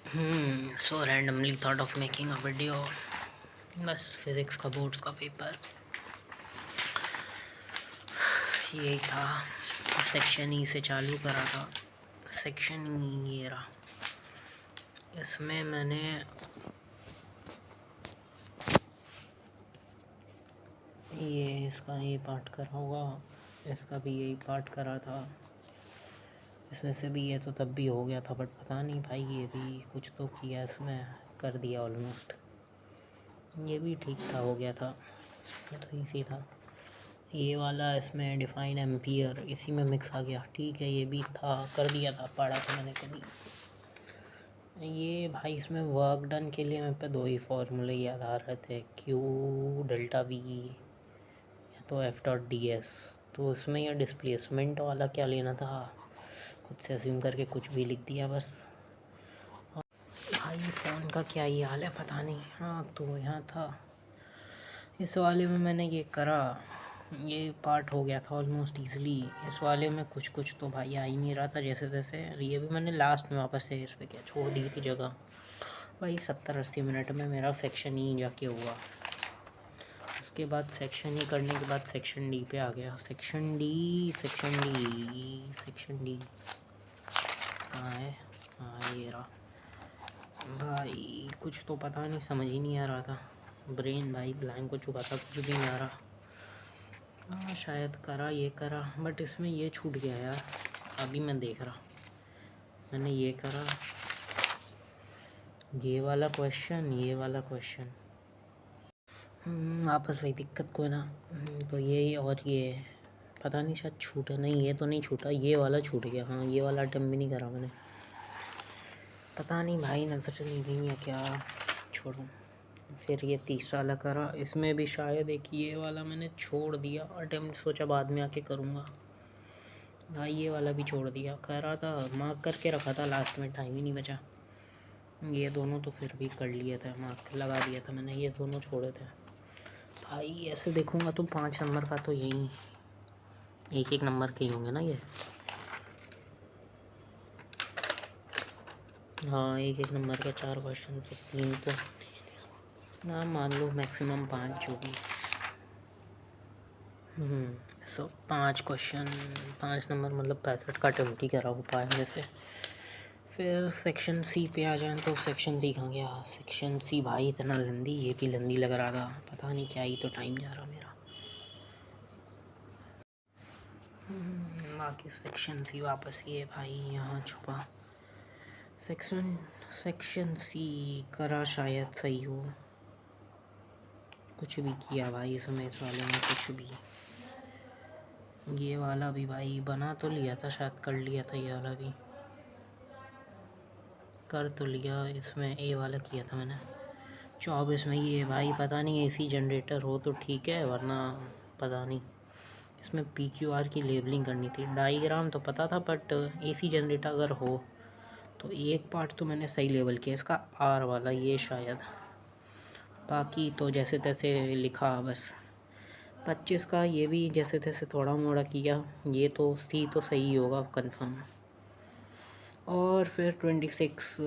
So randomly thought of making a video. बस physics का boards का पेपर यही था। सेक्शन ई से चालू करा था। सेक्शन ई ये रहा। इसमें मैंने ये पार्ट करा होगा, इसका भी यही पार्ट करा था। इसमें से भी ये तो तब भी हो गया था, बट पता नहीं भाई ये भी कुछ तो किया, इसमें कर दिया ऑलमोस्ट। ये भी ठीक था, हो गया था, ये तो इजी था। ये वाला इसमें डिफाइन एम्पियर इसी में मिक्स आ गया, ठीक है। ये भी था, कर दिया था, पढ़ा था मैंने कभी। ये भाई इसमें वर्क डन के लिए मेरे पे दो ही फॉर्मूले याद आ रहे थे, क्यू डेल्टा वी या तो एफ डॉट डी एस। तो उसमें यह डिस्प्लेसमेंट वाला क्या लेना था, खुद से अज्यूम करके कुछ भी लिख दिया बस। भाई फ़ोन का क्या ही हाल है पता नहीं। हाँ तो यहाँ था, इस वाले में मैंने ये करा, ये पार्ट हो गया था ऑलमोस्ट ईज़िली। इस वाले में कुछ कुछ तो भाई आ ही नहीं रहा था जैसे तैसे। ये भी मैंने लास्ट में वापस से इस पर क्या छोड़ दी थी जगह। भाई 70-80 मिनट में मेरा सेक्शन ई जाके हुआ। उसके बाद सेक्शन ई करने के बाद सेक्शन डी पे आ गया। सेक्शन डी कहाँ है? हाँ ये रहा। भाई कुछ तो पता नहीं, समझ ही नहीं आ रहा था। ब्रेन भाई ब्लैंक हो चुका था, कुछ भी नहीं आ रहा। हाँ शायद करा, ये करा, बट इसमें ये छूट गया यार। अभी मैं देख रहा, मैंने ये करा, ये वाला क्वेश्चन आपस वही दिक्कत को ना। तो ये और ये पता नहीं शायद छूटा नहीं, ये तो नहीं छूटा, ये वाला छूट गया। हाँ ये वाला अटेम्प्ट भी नहीं करा मैंने, पता नहीं भाई नज़र नहीं गई या क्या, छोड़ो। फिर ये तीसरा वाला करा, इसमें भी शायद एक ये वाला मैंने छोड़ दिया अटेम्प्ट, सोचा बाद में आके करूँगा। हाँ ये वाला भी छोड़ दिया, करा था, मार्क करके रखा था, लास्ट में टाइम ही नहीं बचा। ये दोनों तो फिर भी कर लिए थे, मार्क लगा दिया था मैंने, ये दोनों छोड़े थे। भाई ऐसे देखूँगा तो 5 नंबर का तो यही एक नंबर के ही होंगे ना ये। हाँ एक नंबर के 4 क्वेश्चन तो 3 तो ना, मान लो मैक्सिमम 5 जो भी। सो 5 क्वेश्चन 5 नंबर, मतलब 65 का अटेम्प्ट ही करा हो पाया जैसे। फिर सेक्शन सी पे आ जाए तो सेक्शन सी कहाँ गया? सेक्शन सी भाई इतना लंदी, ये भी लंदी लग रहा था, पता नहीं क्या ही तो टाइम जा रहा मेरा। बाकी सेक्शन सी वापस ये भाई यहाँ छुपा। सेक्शन सी करा शायद सही हो, कुछ भी किया भाई इसमें, इस वाले में कुछ भी। ये वाला भी भाई बना तो लिया था, शायद कर लिया था, ये वाला भी कर तो लिया। इसमें ए वाला किया था मैंने 24 में। ये भाई पता नहीं एसी जनरेटर हो तो ठीक है, वरना पता नहीं। इसमें पी क्यू आर की लेबलिंग करनी थी, डाईग्राम तो पता था, बट एसी जनरेटर अगर हो तो एक पार्ट तो मैंने सही लेबल किया इसका, आर वाला ये शायद, बाकी तो जैसे तैसे लिखा बस। 25 का ये भी जैसे तैसे थोड़ा मोड़ा किया, ये तो सी तो सही होगा कंफर्म। और फिर 26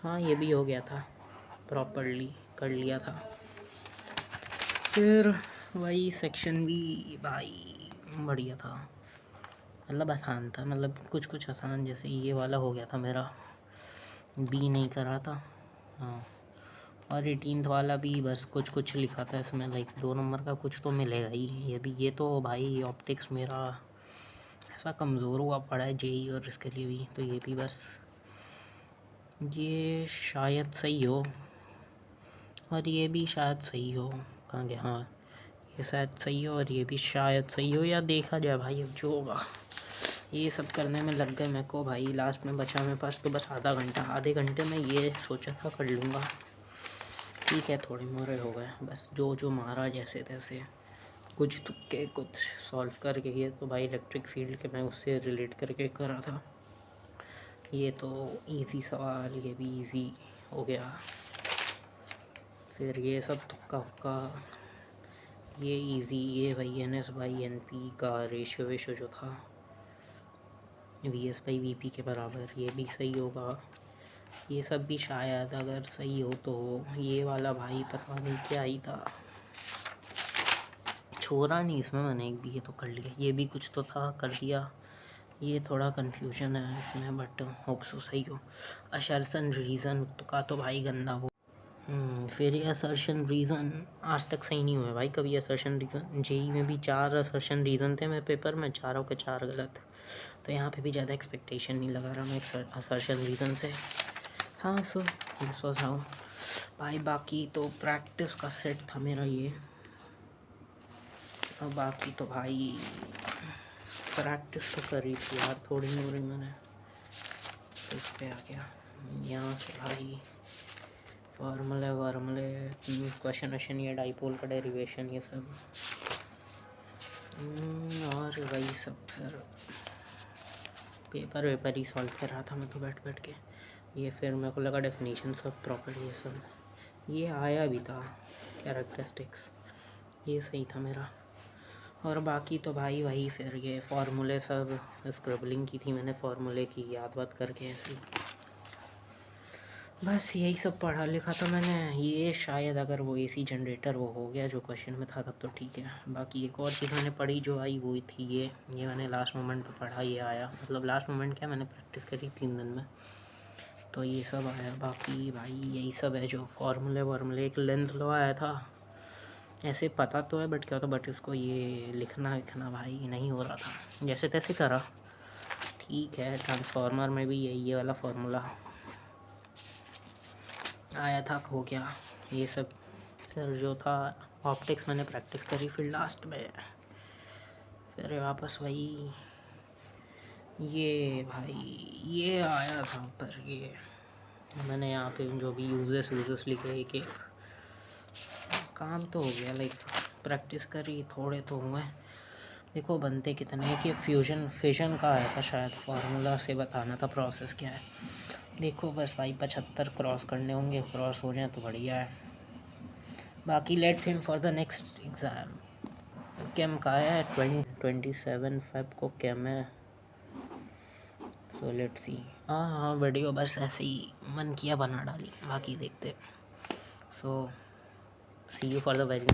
हाँ ये भी हो गया था, प्रॉपरली कर लिया था। फिर वही सेक्शन भी भाई बढ़िया था, मतलब आसान था, मतलब कुछ कुछ आसान, जैसे ये वाला हो गया था मेरा, बी नहीं करा था। हाँ और 18th वाला भी बस कुछ कुछ लिखा था इसमें, लाइक 2 नंबर का कुछ तो मिलेगा ही। ये भी, ये तो भाई ऑप्टिक्स मेरा ऐसा कमज़ोर हुआ पड़ा है जेई और इसके लिए भी, तो ये भी बस, ये शायद सही हो और ये भी शायद सही हो। कहाँ गया? हाँ ये शायद सही हो और ये भी शायद सही हो, या देखा जाए भाई अब जो होगा। ये सब करने में लग गए मेरे को भाई, लास्ट में बचा मेरे पास तो बस आधा घंटा। आधे घंटे में ये सोचा था कर लूँगा, ठीक है थोड़े मोरे हो गए, बस जो जो मारा जैसे तैसे, कुछ तुक्के कुछ सॉल्व करके। ये तो भाई इलेक्ट्रिक फील्ड के मैं उससे रिलेट करके करा था। ये तो इजी सवाल, ये भी इजी हो गया। फिर ये सब तुक्का हुक्का, ये इजी, ये भाई NS/NP का रेशियो वेशो जो था VS/VP के बराबर, ये भी सही होगा। ये सब भी शायद अगर सही हो तो ये वाला भाई पता नहीं क्या ही था, छोड़ा नहीं इसमें मैंने एक भी, ये तो कर लिया। ये भी कुछ तो था, कर दिया। ये थोड़ा कन्फ्यूजन है इसमें, बट होप सो सही हो। असर्शन रीज़न का तो भाई गंदा वो। फिर ये असर्शन रीज़न आज तक सही नहीं हुआ भाई कभी। असर्शन रीज़न जेई में भी 4 असर्शन रीज़न थे मेरे पेपर में, चारों के 4 गलत। तो यहाँ पे भी ज़्यादा एक्सपेक्टेशन नहीं लगा रहा मैं असर्शन रीज़न से। हाँ सो दिस वाज हाउ भाई। बाकी तो प्रैक्टिस का सेट था मेरा ये, और बाकी तो भाई प्रैक्टिस तो करी थी यार, थोड़ी मोड़ी मैंने। तो इस पे आ गया यहाँ से भाई फार्मूले वार्मूले, क्वेश्चन वशन, ये डाइपोल का डेरिवेशन, ये सब। और वही सब फिर पेपर वेपर ही सॉल्व कर रहा था मैं तो बैठ बैठ के। ये फिर मेरे को लगा डेफिनेशन सब प्रॉपर, ये सब ये आया भी था, कैरेक्टरिस्टिक्स ये सही था मेरा। और बाकी तो भाई वही फिर ये फार्मूले सब स्क्रबलिंग की थी मैंने, फार्मूले की याद बात करके ऐसी, बस यही सब पढ़ा लिखा था मैंने। ये शायद अगर वो AC जनरेटर वो हो गया जो क्वेश्चन में था तब तो ठीक है। बाकी एक और चीज़ मैंने पढ़ी जो आई वो थी ये मैंने लास्ट मोमेंट पे पढ़ा, ये आया, मतलब लास्ट मोमेंट क्या, मैंने प्रैक्टिस करी 3 दिन में, तो ये सब आया। बाकी भाई यही सब है जो फार्मूले वार्मूले। एक लेंथ लॉ आया था, ऐसे पता तो है बट क्या होता, बट इसको ये लिखना भाई नहीं हो रहा था, जैसे तैसे करा। ठीक है, ट्रांसफार्मर में भी यही ये वाला फार्मूला आया था, हो गया ये सब। फिर जो था ऑप्टिक्स मैंने प्रैक्टिस करी फिर लास्ट में, फिर वापस वही ये भाई ये आया था। पर ये मैंने यहाँ पे जो भी यूजेस लिखे एक एक, काम तो हो गया, लाइक प्रैक्टिस करी, थोड़े तो हुए। देखो बनते कितने हैं कि फिजन का आया था शायद, फार्मूला से बताना था प्रोसेस क्या है। देखो बस भाई 75 क्रॉस करने होंगे, क्रॉस हो जाए तो बढ़िया है। बाकी let's aim for the next exam. Chem का है 27 फेब को केम है, सो लेट्स सी। हाँ वीडियो बस ऐसे ही मन किया बना डाली, बाकी देखते। सो सी यू फॉर द वेरी